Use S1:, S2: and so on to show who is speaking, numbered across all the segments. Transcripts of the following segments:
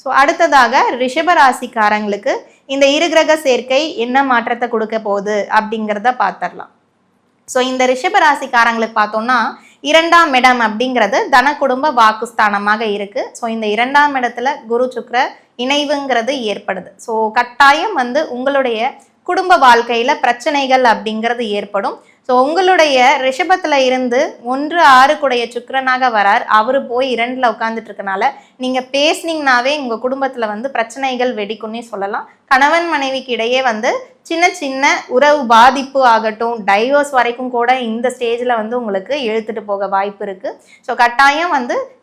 S1: So அடுத்ததாக ரிஷபராசிக்காரங்களுக்கு இந்த இருகிரக சேர்க்கை என்ன மாற்றத்தை கொடுக்க போகுது அப்படிங்கிறத பார்த்துடலாம். ஸோ இந்த ரிஷபராசிக்காரங்களுக்கு பார்த்தோம்னா 2ஆம் இடம் அப்படிங்கிறது தன குடும்ப வாக்குஸ்தானமாக இருக்கு. ஸோ இந்த 2ஆம் இடத்துல குரு சுக்கிர இணைவுங்கிறது ஏற்படுது. ஸோ கட்டாயம் உங்களுடைய குடும்ப வாழ்க்கையில பிரச்சனைகள் அப்படிங்கிறது ஏற்படும். ஸோ உங்களுடைய ரிஷபத்துல இருந்து 1 6 சுக்கிரனாக வரார். அவரு போய் 2ல் உட்காந்துட்டு இருக்கனால நீங்க பேசுனீங்கனாவே உங்க குடும்பத்துல பிரச்சனைகள் வெடிக்கும்னே சொல்லலாம். கணவன் மனைவிக்கு இடையே சின்ன சின்ன உறவு பாதிப்பு ஆகட்டும், டைவர்ஸ் வரைக்கும் கூட இந்த ஸ்டேஜ்ல உங்களுக்கு இழுத்துட்டு போக வாய்ப்பு இருக்கு. ஸோ கட்டாயம்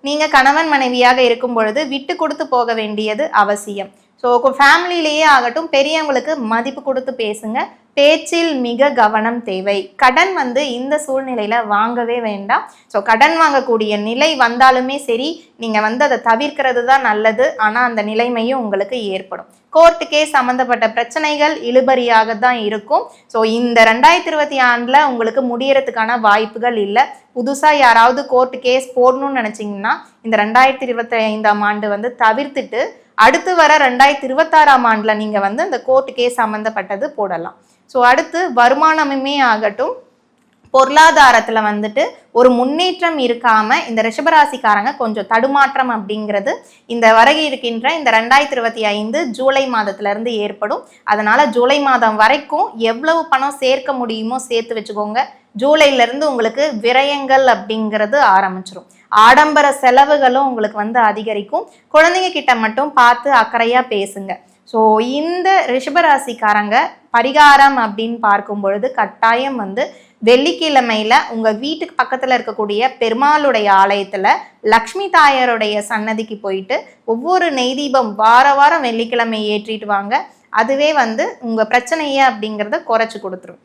S1: நீங்க கணவன் மனைவியாக இருக்கும் பொழுது விட்டு கொடுத்து போக வேண்டியது அவசியம். ஸோ ஃபேமிலியிலேயே ஆகட்டும், பெரியவங்களுக்கு மதிப்பு கொடுத்து பேசுங்க. பேச்சில் மிக கவனம் தேவை. கடன் இந்த சூழ்நிலையில வாங்கவே வேண்டாம். ஸோ கடன் வாங்கக்கூடிய நிலை வந்தாலுமே சரி, நீங்க அதை தவிர்க்கிறது தான் நல்லது. ஆனா அந்த நிலைமையும் உங்களுக்கு ஏற்படும். கோர்ட்டு கேஸ் சம்பந்தப்பட்ட பிரச்சனைகள் இழுபறியாக தான் இருக்கும். ஸோ இந்த 2026 உங்களுக்கு முடியறதுக்கான வாய்ப்புகள் இல்லை. புதுசா யாராவது கோர்ட்டு கேஸ் போடணும்னு நினைச்சீங்கன்னா இந்த 2025ஆம் ஆண்டு தவிர்த்துட்டு அடுத்து வர 2026ஆம் ஆண்டுல நீங்க இந்த கோர்ட்டு கேஸ் சம்பந்தப்பட்டது போடலாம். ஸோ அடுத்து வருமானமுமே ஆகட்டும், பொருளாதாரத்துல ஒரு முன்னேற்றம் இருக்காம இந்த ரிஷபராசிக்காரங்க கொஞ்சம் தடுமாற்றம் அப்படிங்கிறது இந்த இருக்கின்ற இந்த 2025 ஜூலை மாதத்துல இருந்து ஏற்படும். அதனால ஜூலை மாதம் வரைக்கும் எவ்வளவு பணம் சேர்க்க முடியுமோ சேர்த்து வச்சுக்கோங்க. ஜூலைல இருந்து உங்களுக்கு விரயங்கள் அப்படிங்கிறது ஆரம்பிச்சிடும். ஆடம்பர செலவுகளும் உங்களுக்கு அதிகரிக்கும். குழந்தைங்க கிட்ட மட்டும் பார்த்து அக்கறையா பேசுங்க. ஸோ இந்த ரிஷபராசிக்காரங்க பரிகாரம் அப்படின்னு பார்க்கும் பொழுது கட்டாயம் வெள்ளிக்கிழமையில உங்க வீட்டுக்கு பக்கத்துல இருக்கக்கூடிய பெருமாளுடைய ஆலயத்துல லக்ஷ்மி தாயாருடைய சன்னதிக்கு போயிட்டு ஒவ்வொரு நெய் தீபம் வாரம் வெள்ளிக்கிழமை ஏற்றிட்டு வாங்க. அதுவே உங்க பிரச்சனைய அப்படிங்கிறத குறைச்சு கொடுத்துரும்.